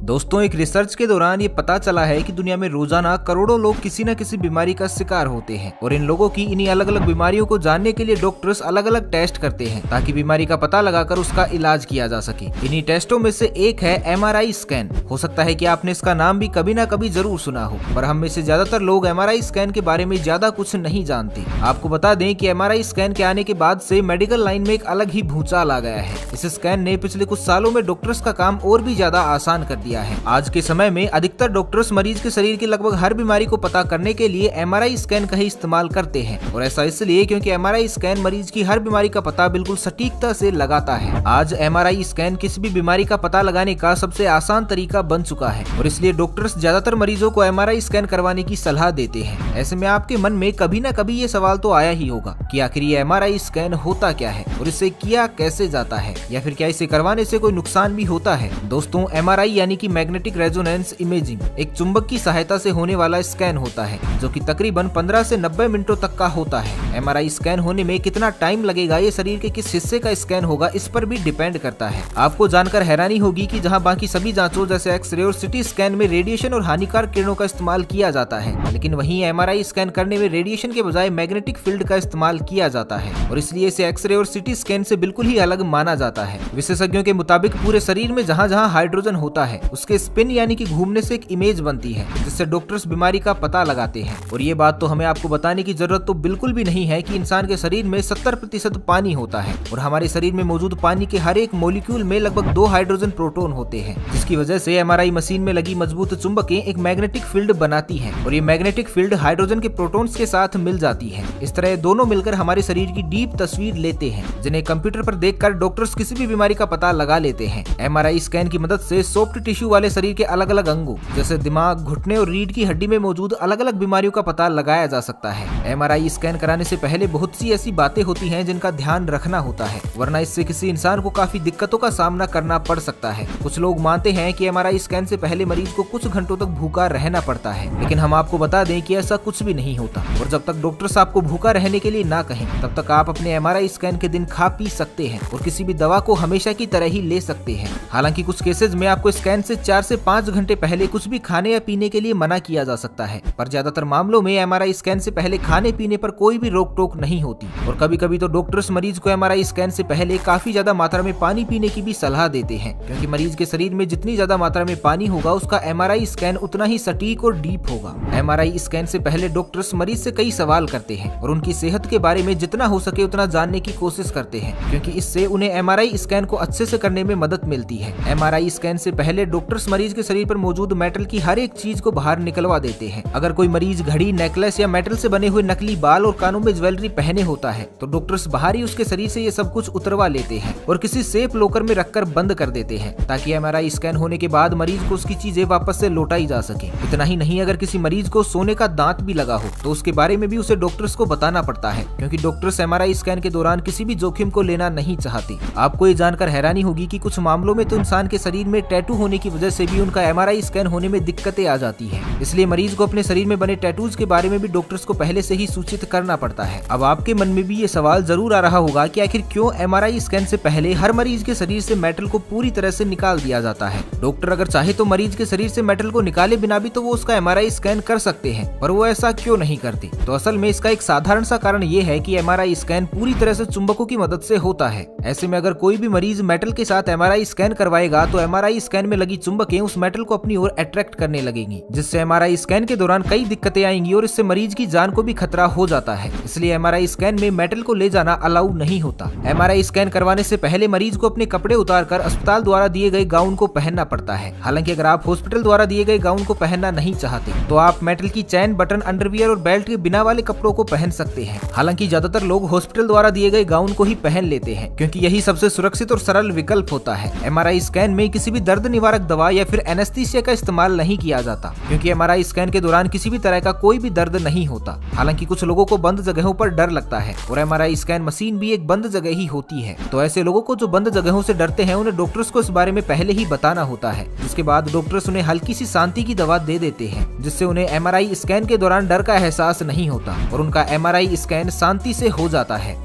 दोस्तों, एक रिसर्च के दौरान ये पता चला है कि दुनिया में रोजाना करोड़ों लोग किसी न किसी बीमारी का शिकार होते हैं और इन लोगों की इन्हीं अलग अलग बीमारियों को जानने के लिए डॉक्टर्स अलग अलग टेस्ट करते हैं ताकि बीमारी का पता लगाकर उसका इलाज किया जा सके। इन्हीं टेस्टों में से एक है MRI स्कैन। हो सकता है कि आपने इसका नाम भी कभी ना कभी जरूर सुना हो, पर हम में से ज्यादातर लोग MRI स्कैन के बारे में ज्यादा कुछ नहीं जानते। आपको बता दें कि MRI स्कैन के आने के बाद से मेडिकल लाइन में एक अलग ही भूचाल आ गया है। इस स्कैन ने पिछले कुछ सालों में डॉक्टर्स का काम और भी ज्यादा आसान कर दिया है। आज के समय में अधिकतर डॉक्टर्स मरीज के शरीर की लगभग हर बीमारी को पता करने के लिए MRI स्कैन का ही इस्तेमाल करते हैं और ऐसा इसलिए क्योंकि MRI स्कैन मरीज की हर बीमारी का पता बिल्कुल सटीकता से लगाता है। आज MRI स्कैन किसी भी बीमारी का पता लगाने का सबसे आसान तरीका बन चुका है और इसलिए डॉक्टर्स ज्यादातर मरीजों को MRI स्कैन करवाने की सलाह देते हैं। ऐसे में आपके मन में कभी न कभी ये सवाल तो आया ही होगा कि आखिर ये MRI स्कैन होता क्या है और इसे किया कैसे जाता है, या फिर क्या इसे करवाने से कोई नुकसान भी होता है। दोस्तों, MRI यानी कि मैग्नेटिक रेजोनेंस इमेजिंग एक चुंबक की सहायता से होने वाला स्कैन होता है जो कि तकरीबन 15 से 90 मिनटों तक का होता है। MRI स्कैन होने में कितना टाइम लगेगा, ये शरीर के किस हिस्से का स्कैन होगा, इस पर भी डिपेंड करता है। आपको जानकर हैरानी होगी कि जहां बाकी सभी जांचों जैसे एक्सरे और सिटी स्कैन में रेडिएशन और हानिकारक किरणों का इस्तेमाल किया जाता है, लेकिन वहीं MRI स्कैन करने में रेडिएशन के बजाय मैग्नेटिक फील्ड का इस्तेमाल किया जाता है और इसलिए इसे एक्सरे और सिटी स्कैन से बिल्कुल ही अलग माना जाता है। विशेषज्ञों के मुताबिक पूरे शरीर में जहां जहां हाइड्रोजन होता है उसके स्पिन यानी कि घूमने से एक इमेज बनती है जिससे डॉक्टर्स बीमारी का पता लगाते हैं। और ये बात तो हमें आपको बताने की जरूरत तो बिल्कुल भी नहीं है कि इंसान के शरीर में 70% पानी होता है और हमारे शरीर में मौजूद पानी के हर एक मॉलिक्यूल में लगभग 2 हाइड्रोजन प्रोटॉन होते हैं, जिसकी वजह से MRI मशीन में लगी मजबूत चुंबकें एक मैग्नेटिक फील्ड बनाती हैं और ये मैग्नेटिक फील्ड हाइड्रोजन के प्रोटॉन्स के साथ मिल जाती है। इस तरह दोनों मिलकर हमारे शरीर की डीप तस्वीर लेते हैं जिन्हें कंप्यूटर पर देखकर डॉक्टर्स किसी भी बीमारी का पता लगा लेते हैं। MRI स्कैन की मदद से सॉफ्ट टिश्यू वाले शरीर के अलग अलग अंगों जैसे दिमाग, घुटने और रीढ़ की हड्डी में मौजूद अलग अलग बीमारियों का पता लगाया जा सकता है। MRI स्कैन कराने से पहले बहुत सी ऐसी बातें होती हैं जिनका ध्यान रखना होता है, वरना इससे किसी इंसान को काफी दिक्कतों का सामना करना पड़ सकता है। कुछ लोग मानते हैं कि MRI स्कैन से पहले मरीज को कुछ घंटों तक भूखा रहना पड़ता है, लेकिन हम आपको बता दें कि ऐसा कुछ भी नहीं होता और जब तक डॉक्टर्स आपको भूखा रहने के लिए ना कहें तब तक आप अपने MRI स्कैन के दिन खा पी सकते हैं और किसी भी दवा को हमेशा की तरह ही ले सकते हैं। हालांकि कुछ केसेस में आपको स्कैन से 4 से 5 घंटे पहले कुछ भी खाने या पीने के लिए मना किया जा सकता है, पर ज्यादातर मामलों में MRI स्कैन से पहले खाने पीने पर कोई भी रोक टोक नहीं होती और कभी कभी तो डॉक्टर्स मरीज को MRI स्कैन से पहले काफी ज्यादा मात्रा में पानी पीने की भी सलाह देते हैं, क्योंकि मरीज के शरीर में जितनी ज्यादा मात्रा में पानी होगा उसका MRI स्कैन उतना ही सटीक और डीप होगा। MRI स्कैन से पहले डॉक्टर्स मरीज से कई सवाल करते हैं और उनकी सेहत के बारे में जितना हो सके उतना जानने की कोशिश करते हैं, क्योंकि इससे उन्हें MRI स्कैन को अच्छे से करने में मदद मिलती है। MRI स्कैन से पहले डॉक्टर्स मरीज के शरीर पर मौजूद मेटल की हर एक चीज को बाहर निकलवा देते हैं। अगर कोई मरीज घड़ी, नेकलेस या मेटल से बने हुए नकली बाल और कानों में ज्वेलरी पहने होता है तो डॉक्टर्स बाहर ही उसके शरीर से ये सब कुछ उतरवा लेते हैं और किसी सेफ लॉकर में रखकर बंद कर देते हैं ताकि MRI स्कैन होने के बाद मरीज को उसकी चीजें वापस से लौटाई जा सके। इतना ही नहीं, अगर किसी मरीज को सोने का दांत भी लगा हो तो उसके बारे में भी उसे डॉक्टर्स को बताना पड़ता है, क्योंकि डॉक्टर्स MRI स्कैन के दौरान किसी भी जोखिम को लेना नहीं चाहते। आपको ये जानकर हैरानी होगी कि कुछ मामलों में तो इंसान के शरीर में टैटू होने की वजह से भी उनका MRI स्कैन होने में दिक्कतें आ जाती है, इसलिए मरीज को अपने शरीर में बने टैटूज के बारे में भी डॉक्टर्स को पहले से ही सूचित करना पड़ता है। अब आपके मन में भी ये सवाल जरूर आ रहा होगा कि आखिर क्यों MRI स्कैन से पहले हर मरीज के शरीर से मेटल को पूरी तरह से निकाल दिया जाता है। डॉक्टर अगर चाहे तो मरीज के शरीर से मेटल को निकाले बिना भी तो वो उसका MRI स्कैन कर सकते हैं, पर वो ऐसा क्यों नहीं करते? तो असल में इसका एक साधारण सा कारण ये है कि MRI स्कैन पूरी तरह से चुंबकों की मदद से होता है। ऐसे में अगर कोई भी मरीज मेटल के साथ MRI स्कैन करवाएगा तो MRI स्कैन में लगी चुंबकें उस मेटल को अपनी ओर अट्रैक्ट करने लगेंगी, जिससे MRI स्कैन के दौरान कई दिक्कतें आएंगी और इससे मरीज की जान को भी खतरा हो जाता है। इसलिए MRI स्कैन में मेटल को ले जाना अलाउ नहीं होता। MRI स्कैन करवाने से पहले मरीज को अपने कपड़े उतारकर अस्पताल द्वारा दिए गए गाउन को पहनना पड़ता है। हालांकि अगर आप हॉस्पिटल द्वारा दिए गए गाउन को पहनना नहीं चाहते तो आप मेटल की चैन, बटन, अंडरवियर और बेल्ट के बिना वाले कपड़ों को पहन सकते हैं। हालांकि ज्यादातर लोग हॉस्पिटल द्वारा दिए गए गाउन को ही पहन लेते हैं, क्योंकि यही सबसे सुरक्षित और सरल विकल्प होता है। MRI स्कैन में किसी भी दर्द निवारक दवा दवा या फिर एनेस्थीसिया का इस्तेमाल नहीं किया जाता, क्योंकि MRI स्कैन के दौरान किसी भी तरह का कोई भी दर्द नहीं होता। हालांकि कुछ लोगों को बंद जगहों पर डर लगता है और MRI स्कैन मशीन भी एक बंद जगह ही होती है। तो ऐसे लोगों को जो बंद जगहों से डरते हैं उन्हें डॉक्टर्स को इस बारे में पहले ही बताना होता है, जिसके बाद डॉक्टर्स उन्हें हल्की सी शांति की दवा दे देते हैं, जिससे उन्हें MRI स्कैन के दौरान डर का एहसास नहीं होता और उनका MRI स्कैन शांति से हो जाता है।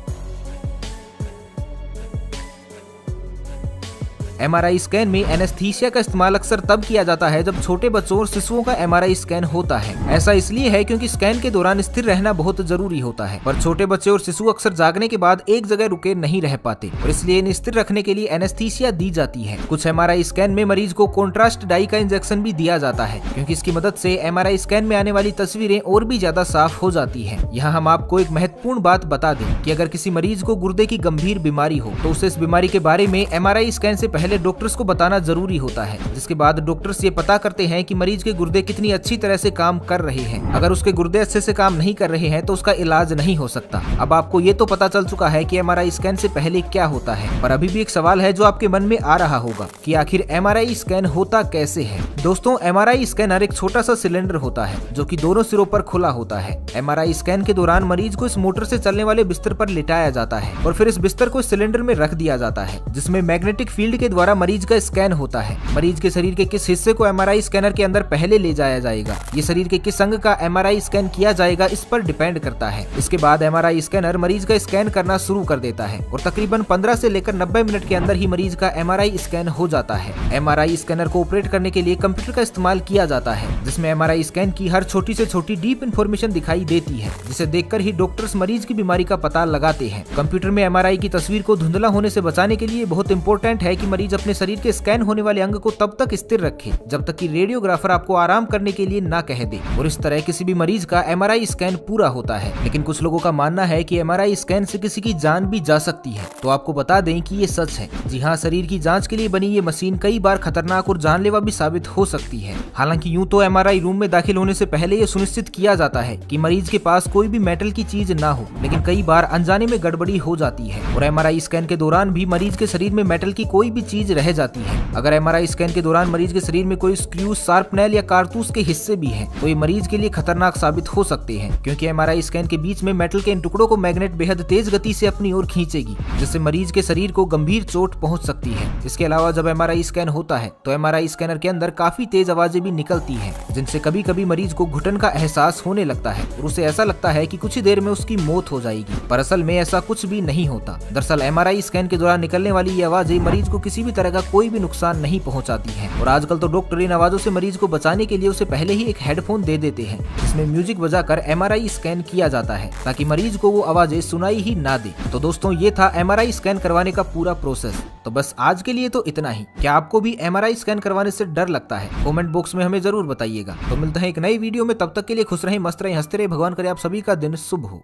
MRI स्कैन में एनेस्थीसिया का इस्तेमाल अक्सर तब किया जाता है जब छोटे बच्चों और शिशुओं का MRI स्कैन होता है। ऐसा इसलिए है क्योंकि स्कैन के दौरान स्थिर रहना बहुत जरूरी होता है, पर छोटे बच्चे और शिशु अक्सर जागने के बाद एक जगह रुके नहीं रह पाते और इसलिए इन्हें स्थिर रखने के लिए एनेस्थीसिया दी जाती है। कुछ MRI स्कैन में मरीज को कॉन्ट्रास्ट डाई का इंजेक्शन भी दिया जाता है, क्योंकि इसकी मदद से MRI स्कैन में आने वाली तस्वीरें और भी ज्यादा साफ हो जाती है। यहाँ हम आपको एक महत्वपूर्ण बात बता दें कि अगर किसी मरीज को गुर्दे की गंभीर बीमारी हो तो उसे इस बीमारी के बारे में MRI स्कैन से पहले डॉक्टर्स को बताना जरूरी होता है, जिसके बाद डॉक्टर्स ये पता करते हैं कि मरीज के गुर्दे कितनी अच्छी तरह से काम कर रहे हैं। अगर उसके गुर्दे अच्छे से काम नहीं कर रहे हैं तो उसका इलाज नहीं हो सकता। अब आपको ये तो पता चल चुका है कि MRI स्कैन से पहले क्या होता है, पर अभी भी एक सवाल है जो आपके मन में आ रहा होगा कि आखिर MRI स्कैन होता कैसे है। दोस्तों, MRI स्कैनर एक छोटा सा सिलेंडर होता है जो कि दोनों सिरों पर खुला होता है। MRI स्कैन के दौरान मरीज को इस मोटर से चलने वाले बिस्तर पर लिटाया जाता है और फिर इस बिस्तर को सिलेंडर में रख दिया जाता है, जिसमें मैग्नेटिक फील्ड के द्वारा मरीज का स्कैन होता है। मरीज के शरीर के किस हिस्से को MRI स्कैनर के अंदर पहले ले जाया जाएगा, ये शरीर के किस अंग का MRI स्कैन किया जाएगा, इस पर डिपेंड करता है। इसके बाद MRI स्कैनर मरीज का स्कैन करना शुरू कर देता है और तकरीबन 15 से लेकर 90 मिनट के अंदर ही मरीज का MRI स्कैन हो जाता है। MRI स्कैनर को ऑपरेट करने के लिए कंप्यूटर का इस्तेमाल किया जाता है, जिसमें MRI स्कैन की हर छोटी से छोटी डीप इन्फॉर्मेशन दिखाई देती है, जिसे देखकर ही डॉक्टर्स मरीज की बीमारी का पता लगाते हैं। कंप्यूटर में MRI की तस्वीर को धुंधला होने से बचाने के लिए बहुत इंपॉर्टेंट है कि मरीज अपने शरीर के स्कैन होने वाले अंग को तब तक स्थिर रखे जब तक कि रेडियोग्राफर आपको आराम करने के लिए ना कह दे, और इस तरह किसी भी मरीज का MRI स्कैन पूरा होता है। लेकिन कुछ लोगों का मानना है कि MRI स्कैन से किसी की जान भी जा सकती है, तो आपको बता दें कि ये सच है। जी हाँ, शरीर की जांच के लिए बनी ये मशीन कई बार खतरनाक और जानलेवा भी साबित हो सकती है। हालांकि यूं तो MRI रूम में दाखिल होने से पहले ये सुनिश्चित किया जाता है कि मरीज के पास कोई भी मेटल की चीज ना हो, लेकिन कई बार अनजाने में गड़बड़ी हो जाती है और MRI स्कैन के दौरान भी मरीज के शरीर में मेटल की कोई भी चीज रह जाती है। अगर MRI स्कैन के दौरान मरीज के शरीर में कोई स्क्रू, शार्प नेल या कारतूस के हिस्से भी हैं, तो ये मरीज के लिए खतरनाक साबित हो सकते हैं, क्योंकि MRI स्कैन के बीच में मेटल के इन टुकड़ों को मैग्नेट बेहद तेज गति से अपनी ओर खींचेगी, जिससे मरीज के शरीर को गंभीर चोट पहुंच सकती है। इसके अलावा जब MRI स्कैन होता है तो MRI स्कैनर के अंदर काफी तेज आवाजें भी निकलती हैं, जिनसे कभी कभी मरीज को घुटन का एहसास होने लगता है और उसे ऐसा लगता है कि कुछ ही देर में उसकी मौत हो जाएगी, पर असल में ऐसा कुछ भी नहीं होता। दरअसल MRI स्कैन के दौरान निकलने वाली ये आवाजें मरीज को किसी भी तरह का कोई भी नुकसान नहीं पहुंचाती है, और आजकल तो डॉक्टर इन आवाजों से मरीज को बचाने के लिए उसे पहले ही एक हेडफोन दे देते हैं, जिसमें म्यूजिक बजाकर MRI स्कैन किया जाता है ताकि मरीज को वो आवाजें सुनाई ही ना दे। तो दोस्तों, ये था MRI स्कैन करवाने का पूरा प्रोसेस। तो बस आज के लिए तो इतना ही। क्या आपको भी MRI स्कैन करवाने से डर लगता है? कमेंट बॉक्स में हमें जरूर बताइएगा। तो मिलते हैं एक नई वीडियो में, तब तक के लिए खुश रहें, मस्त रहें, हंसते रहें। भगवान करे आप सभी का दिन शुभ हो।